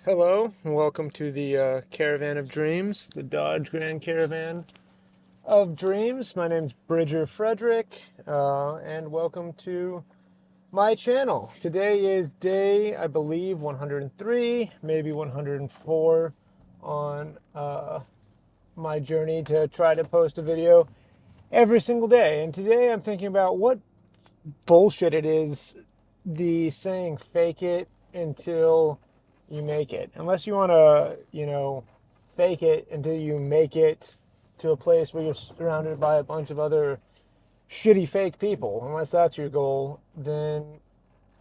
Hello, and welcome to the Caravan of Dreams, the Dodge Grand Caravan of Dreams. My name's Bridger Frederick, and welcome to my channel. Today is day, I believe, 103, maybe 104 on my journey to try to post a video every single day. And today I'm thinking about what bullshit it is, the saying fake it until you make it. Unless you want to, fake it until you make it to a place where you're surrounded by a bunch of other shitty fake people. Unless that's your goal, then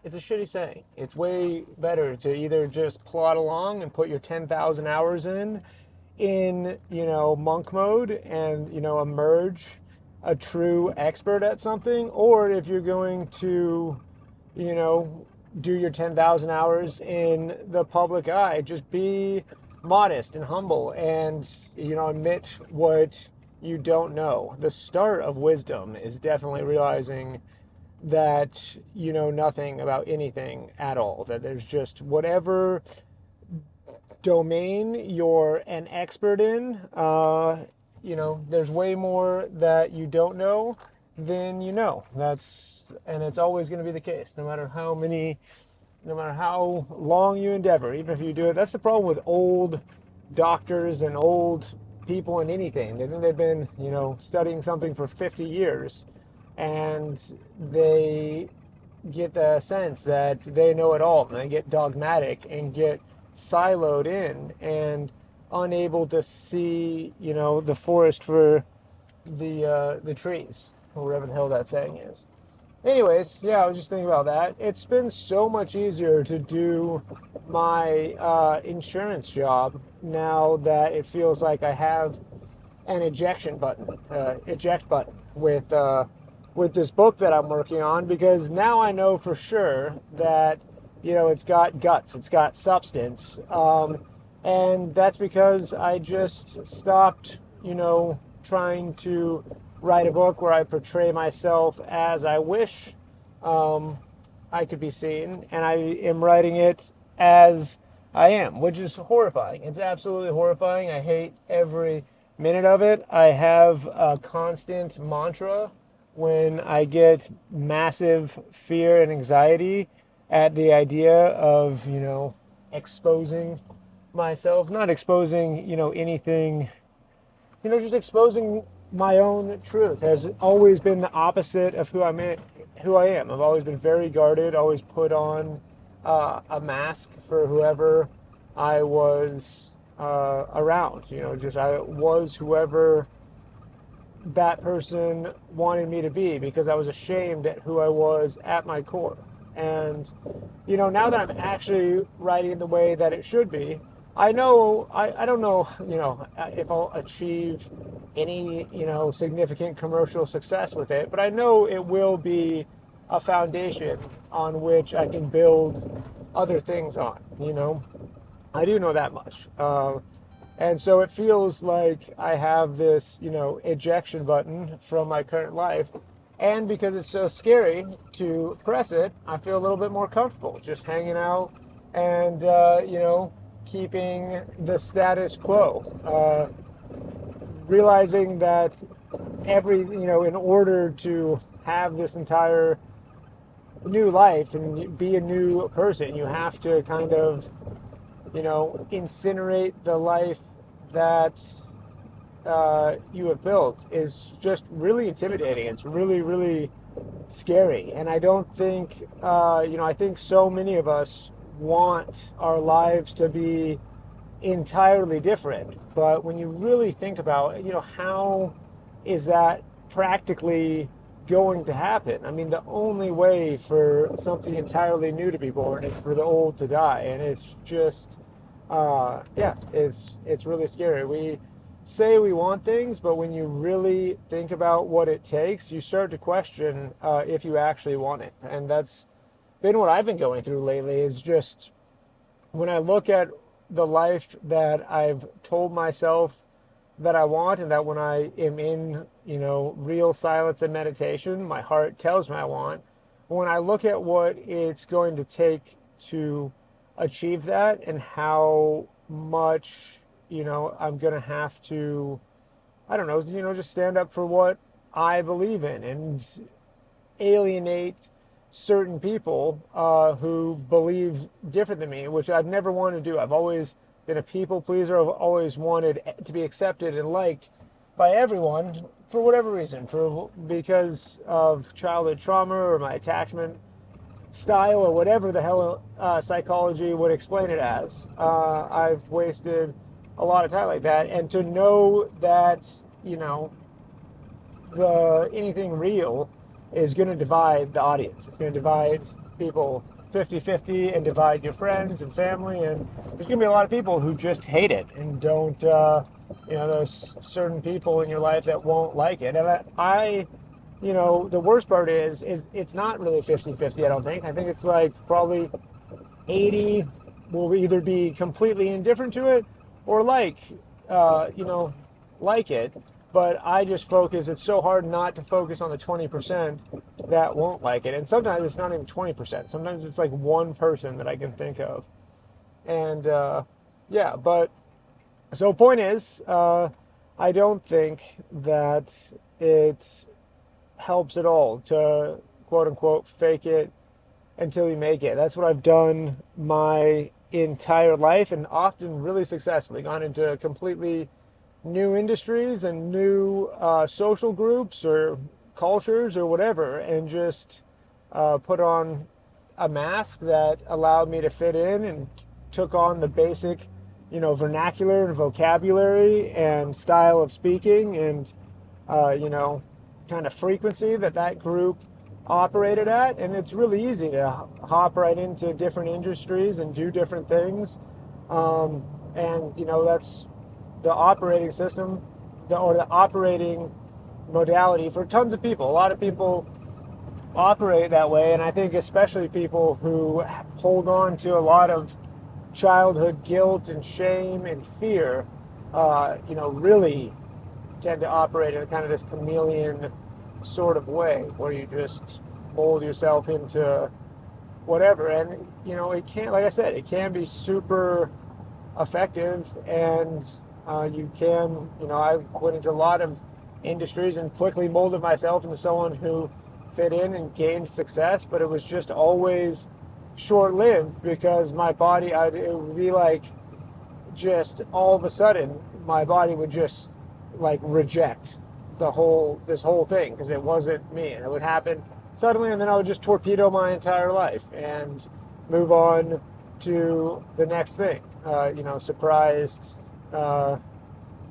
it's a shitty saying. It's way better to either just plod along and put your 10,000 hours in monk mode and, emerge a true expert at something, or if you're going to, you know, do your 10,000 hours in the public eye, just be modest and humble and, admit what you don't know. The start of wisdom is definitely realizing that you know nothing about anything at all, that there's just whatever domain you're an expert in, there's way more that you don't know than you know. And it's always going to be the case, no matter how long you endeavor, even if you do it. That's the problem with old doctors and old people in anything. They think they've been, studying something for 50 years, and they get the sense that they know it all, and they get dogmatic and get siloed in and unable to see, the forest for the trees, or whatever the hell that saying is. Anyways, yeah, I was just thinking about that. It's been so much easier to do my insurance job now that it feels like I have an eject button with this book that I'm working on, because now I know for sure that it's got guts, it's got substance, and that's because I just stopped trying to write a book where I portray myself as I wish I could be seen, and I am writing it as I am, which is horrifying. It's absolutely horrifying. I hate every minute of it. I have a constant mantra when I get massive fear and anxiety at the idea of, exposing myself, not exposing, anything, just exposing my own truth has always been the opposite of who I am. I've always been very guarded, always put on a mask for whoever I was around. Just I was whoever that person wanted me to be, because I was ashamed at who I was at my core. And, now that I'm actually writing the way that it should be, I know, I don't know, if I'll achieve any, significant commercial success with it, but I know it will be a foundation on which I can build other things on, I do know that much. And so it feels like I have this, ejection button from my current life. And because it's so scary to press it, I feel a little bit more comfortable just hanging out and, keeping the status quo. Realizing that in order to have this entire new life and be a new person, you have to kind of, incinerate the life that you have built, is just really intimidating. It's really, really scary. And I don't think, I think so many of us want our lives to be entirely different. But when you really think about, how is that practically going to happen? I mean, the only way for something entirely new to be born is for the old to die. And it's just, it's really scary. We say we want things, but when you really think about what it takes, you start to question if you actually want it. And that's been what I've been going through lately, is just when I look at the life that I've told myself that I want, and that when I am in, real silence and meditation, my heart tells me I want. When I look at what it's going to take to achieve that and how much, I'm going to have to, I don't know, just stand up for what I believe in and alienate certain people who believe different than me, which I've never wanted to do. I've always been a people pleaser. I've always wanted to be accepted and liked by everyone for whatever reason, because of childhood trauma or my attachment style or whatever the hell psychology would explain it as. I've wasted a lot of time like that, and to know that the anything real is going to divide the audience. It's going to divide people 50-50 and divide your friends and family. And there's going to be a lot of people who just hate it and don't, there's certain people in your life that won't like it. And the worst part is it's not really 50-50, I don't think. I think it's like probably 80 will either be completely indifferent to it or like it. But I just focus, it's so hard not to focus on the 20% that won't like it. And sometimes it's not even 20%. Sometimes it's like one person that I can think of. And yeah, but so point is, I don't think that it helps at all to quote unquote fake it until you make it. That's what I've done my entire life, and often really successfully gone into completely new industries and new social groups or cultures or whatever, and just put on a mask that allowed me to fit in and took on the basic, vernacular and vocabulary and style of speaking and, kind of frequency that group operated at. And it's really easy to hop right into different industries and do different things. And, that's the operating system or the operating modality for tons of people. A lot of people operate that way, and I think especially people who hold on to a lot of childhood guilt and shame and fear, really tend to operate in kind of this chameleon sort of way where you just mold yourself into whatever. And, it can't, like I said, it can be super effective, and you can, I went into a lot of industries and quickly molded myself into someone who fit in and gained success, but it was just always short-lived because my body, it would be like just all of a sudden my body would just like reject this whole thing because it wasn't me, and it would happen suddenly, and then I would just torpedo my entire life and move on to the next thing, surprised that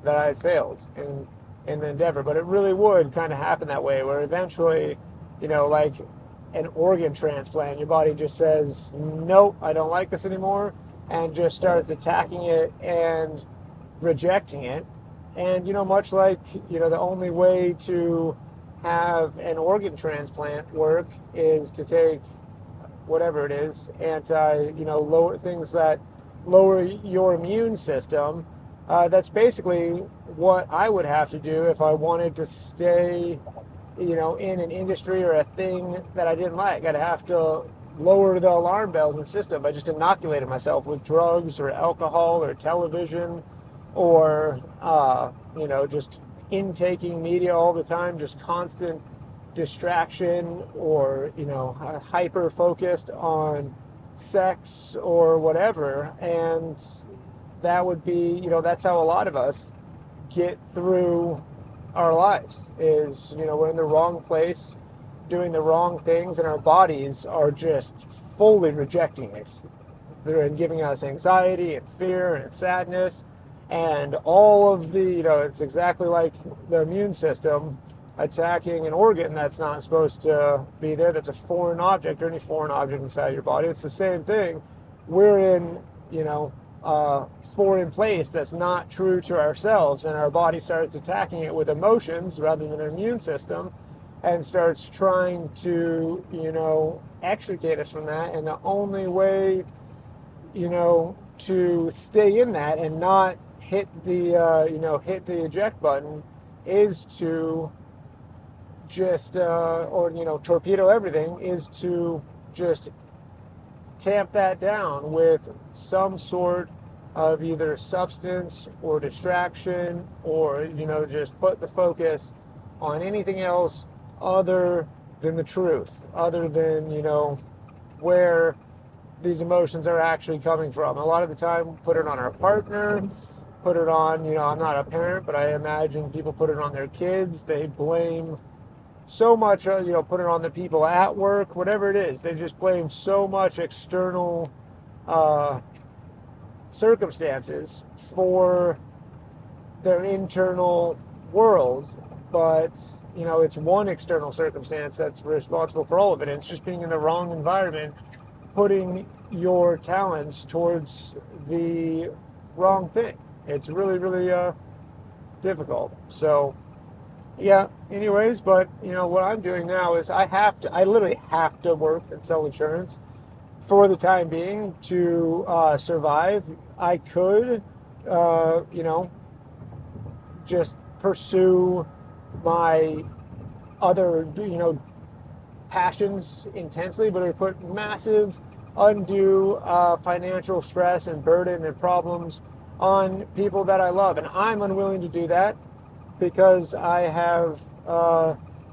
I had failed in the endeavor. But it really would kind of happen that way, where eventually, like an organ transplant, your body just says, nope, I don't like this anymore, and just starts attacking it and rejecting it. And, much like, the only way to have an organ transplant work is to take whatever it is, lower things that lower your immune system. That's basically what I would have to do if I wanted to stay, in an industry or a thing that I didn't like. I'd have to lower the alarm bells in the system by just inoculating myself with drugs or alcohol or television or, just intaking media all the time, just constant distraction, or, hyper focused on sex or whatever. And that would be, that's how a lot of us get through our lives is, we're in the wrong place, doing the wrong things, and our bodies are just fully rejecting it. They're giving us anxiety and fear and sadness and all of the, it's exactly like the immune system attacking an organ that's not supposed to be there, that's a foreign object, or any foreign object inside your body. It's the same thing. We're in, foreign place that's not true to ourselves, and our body starts attacking it with emotions rather than an immune system, and starts trying to, extricate us from that. And the only way, to stay in that and not hit the, hit the eject button is to just, torpedo everything, is to just tamp that down with some sort of either substance or distraction, or just put the focus on anything else other than the truth, other than where these emotions are actually coming from. A lot of the time, put it on our partner, put it on, I'm not a parent, but I imagine people put it on their kids. They blame so much, put it on the people at work, whatever it is. They just blame so much external uh, circumstances for their internal world. But, it's one external circumstance that's responsible for all of it. And it's just being in the wrong environment, putting your talents towards the wrong thing. It's really, really difficult. So, yeah, anyways, but what I'm doing now is I literally have to work and sell insurance for the time being to survive. I could, just pursue my other, passions intensely, but it would put massive, undue financial stress and burden and problems on people that I love. And I'm unwilling to do that because I have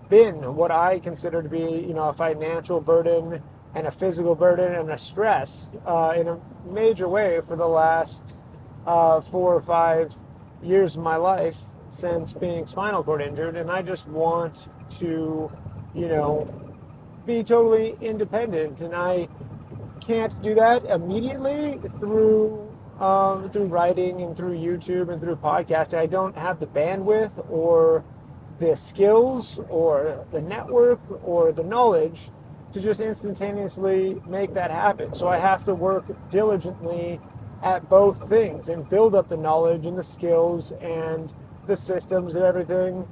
been what I consider to be, a financial burden and a physical burden and a stress in a major way for the last 4 or 5 years of my life since being spinal cord injured. And I just want to, be totally independent. And I can't do that immediately through writing and through YouTube and through podcasting. I don't have the bandwidth or the skills or the network or the knowledge to just instantaneously make that happen. So I have to work diligently at both things and build up the knowledge and the skills and the systems and everything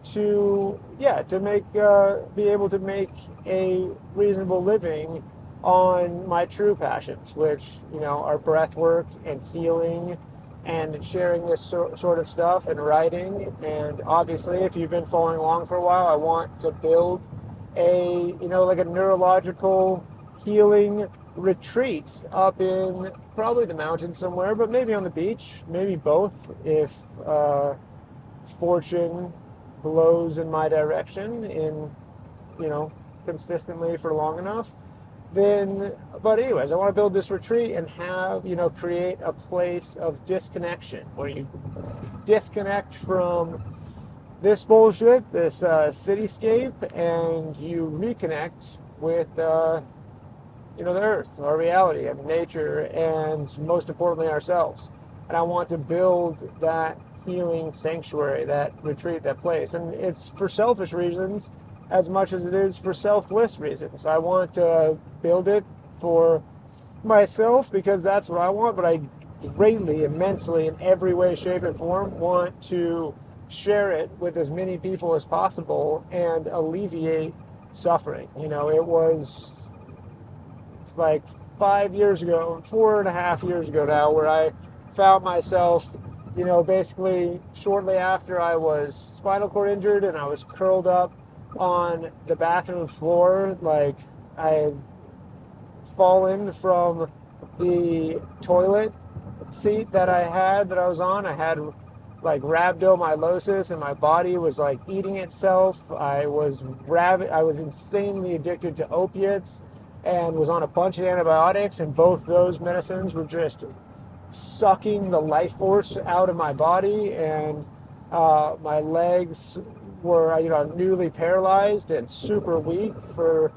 to make be able to make a reasonable living on my true passions, which are breath work and healing and sharing this sort of stuff and writing. And obviously, if you've been following along for a while, I want to build a like a neurological healing retreat up in probably the mountains somewhere, but maybe on the beach, maybe both, if fortune blows in my direction consistently for long enough. But anyways, I want to build this retreat and have, create a place of disconnection where you disconnect from this bullshit, this cityscape, and you reconnect with, the earth, our reality, and nature, and most importantly, ourselves. And I want to build that healing sanctuary, that retreat, that place. And it's for selfish reasons as much as it is for selfless reasons. I want to build it for myself because that's what I want, but I greatly, immensely, in every way, shape, and form, want to share it with as many people as possible and alleviate suffering. It was like 5 years ago, 4.5 years ago now, where I found myself, basically shortly after I was spinal cord injured, and I was curled up on the bathroom floor, like I had fallen from the toilet seat that I was on. I had like rhabdomyolysis, and my body was like eating itself. I was insanely addicted to opiates and was on a bunch of antibiotics, and both those medicines were just sucking the life force out of my body, and my legs were newly paralyzed and super weak for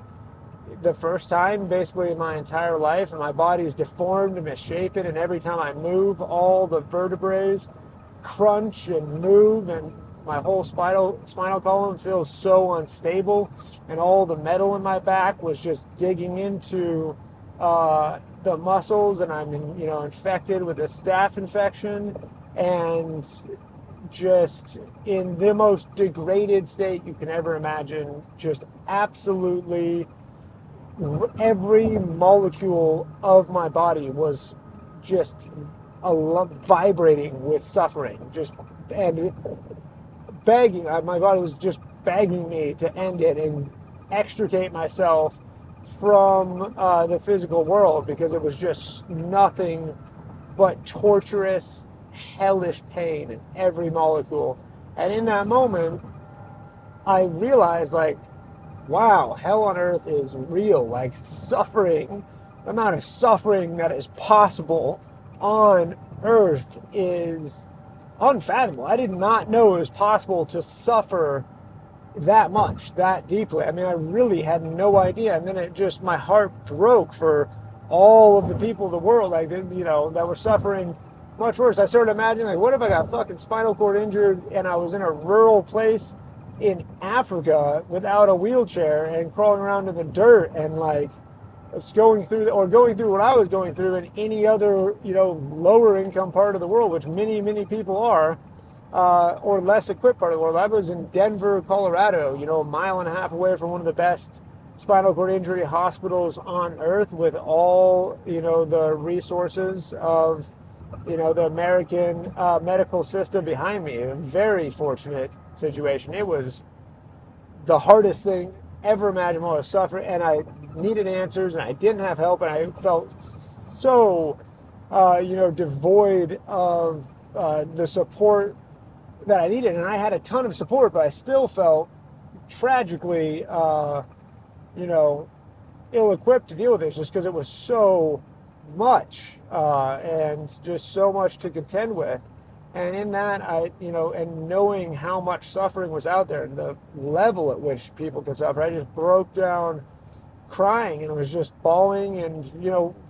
the first time basically in my entire life, and my body is deformed and misshapen, and every time I move, all the vertebrae crunch and move, and my whole spinal column feels so unstable, and all the metal in my back was just digging into the muscles, and I'm infected with a staph infection, and just in the most degraded state you can ever imagine. Just absolutely every molecule of my body was just vibrating with suffering, and begging. My body was just begging me to end it and extricate myself from the physical world, because it was just nothing but torturous, hellish pain in every molecule. And in that moment, I realized, like, wow, hell on earth is real. Like, suffering, the amount of suffering that is possible on earth is unfathomable. I did not know it was possible to suffer that much, that deeply. I mean, I really had no idea. And then it just, my heart broke for all of the people of the world, like, that were suffering much worse. I started imagining, like, what if I got fucking spinal cord injured and I was in a rural place in Africa without a wheelchair and crawling around in the dirt, and like it's going through what I was going through in any other, lower income part of the world, which many, many people are, or less equipped part of the world. I was in Denver, Colorado, a mile and a half away from one of the best spinal cord injury hospitals on earth, with all, the resources of, the American medical system behind me. A very fortunate situation. It was the hardest thing ever imaginable. I was suffering, and I needed answers, and I didn't have help, and I felt so, devoid of the support that I needed. And I had a ton of support, but I still felt tragically, ill-equipped to deal with this, just because it was so much, and just so much to contend with. And in that, and knowing how much suffering was out there and the level at which people could suffer, I just broke down crying and was just bawling. And,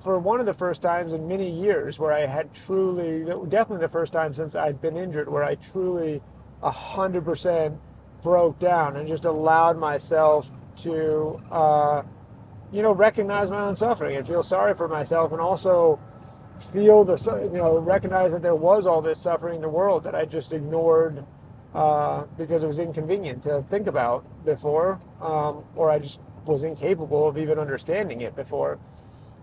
for one of the first times in many years where I had truly, definitely the first time since I'd been injured, where I truly 100% broke down and just allowed myself to, recognize my own suffering and feel sorry for myself, and also feel recognize that there was all this suffering in the world that I just ignored, because it was inconvenient to think about before, or I just was incapable of even understanding it before.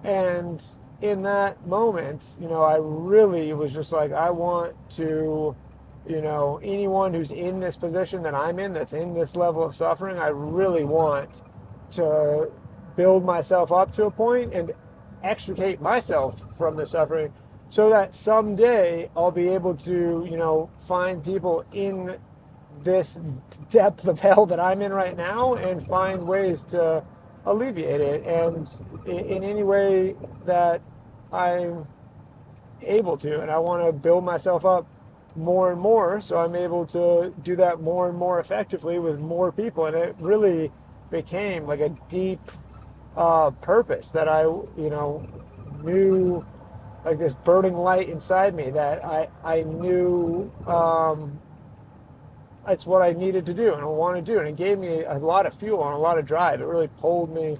And in that moment, I really was just like, I want to, anyone who's in this position that I'm in, that's in this level of suffering, I really want to build myself up to a point and extricate myself from the suffering, so that someday I'll be able to, find people in this depth of hell that I'm in right now and find ways to alleviate it. And in any way that I'm able to. And I want to build myself up more and more, so I'm able to do that more and more effectively with more people. And it really became like a deep purpose that I, knew, like this burning light inside me that I knew, it's what I needed to do and I want to do. And it gave me a lot of fuel and a lot of drive. It really pulled me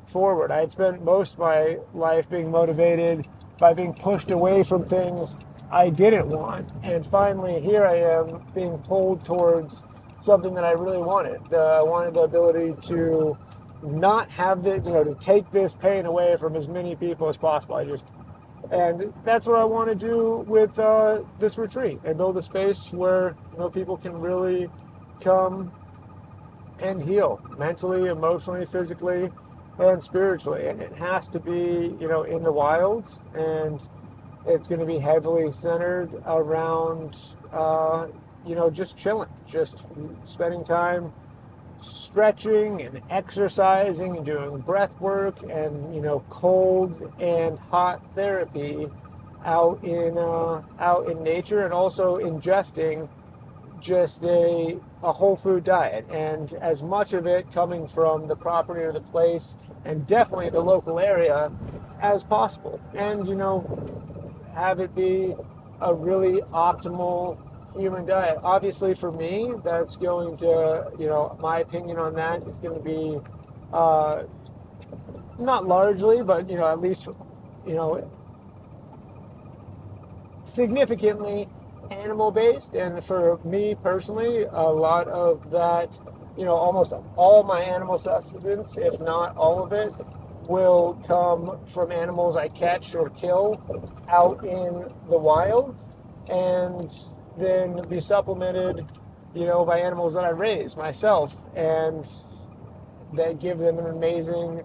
forward. I had spent most of my life being motivated by being pushed away from things I didn't want. And finally, here I am being pulled towards something that I really wanted. I wanted the ability to not have to take this pain away from as many people as possible. And that's what I want to do with this retreat, and build a space where people can really come and heal mentally, emotionally, physically, and spiritually. And it has to be in the wilds, and it's going to be heavily centered around just chilling, just spending time stretching and exercising and doing breath work and cold and hot therapy out in nature, and also ingesting just a whole food diet, and as much of it coming from the property or the place, and definitely the local area, as possible. And have it be a really optimal human diet. Obviously for me, that's going to, my opinion on that is going to be not largely, but at least significantly animal based. And for me personally, a lot of that, almost all my animal sustenance, if not all of it, will come from animals I catch or kill out in the wild, and then be supplemented, by animals that I raise myself, and that give them an amazing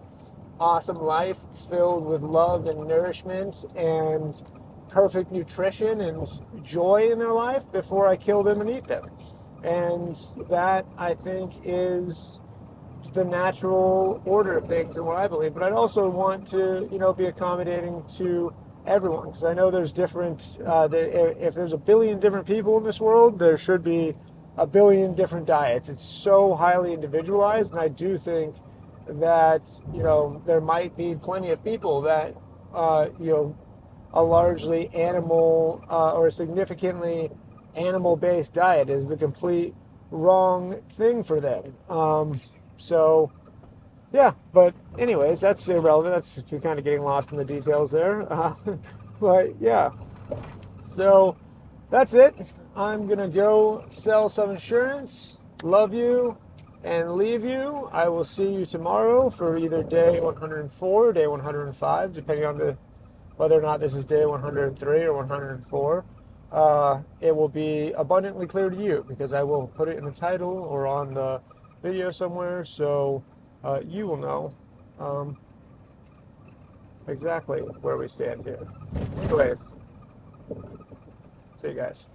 awesome life filled with love and nourishment and perfect nutrition and joy in their life before I kill them and eat them. And that, I think, is the natural order of things and what I believe. But I'd also want to, be accommodating to everyone, because I know there's different. If there's a billion different people in this world, there should be a billion different diets. It's so highly individualized, and I do think that there might be plenty of people that a largely animal or a significantly animal-based diet is the complete wrong thing for them. So, yeah, but anyways, that's irrelevant. That's kind of getting lost in the details there. But yeah, so that's it. I'm going to go sell some insurance. Love you and leave you. I will see you tomorrow for either day 104 or day 105, depending on whether or not this is day 103 or 104. It will be abundantly clear to you because I will put it in the title or on the video somewhere, so you will know exactly where we stand here. Anyway, see you guys.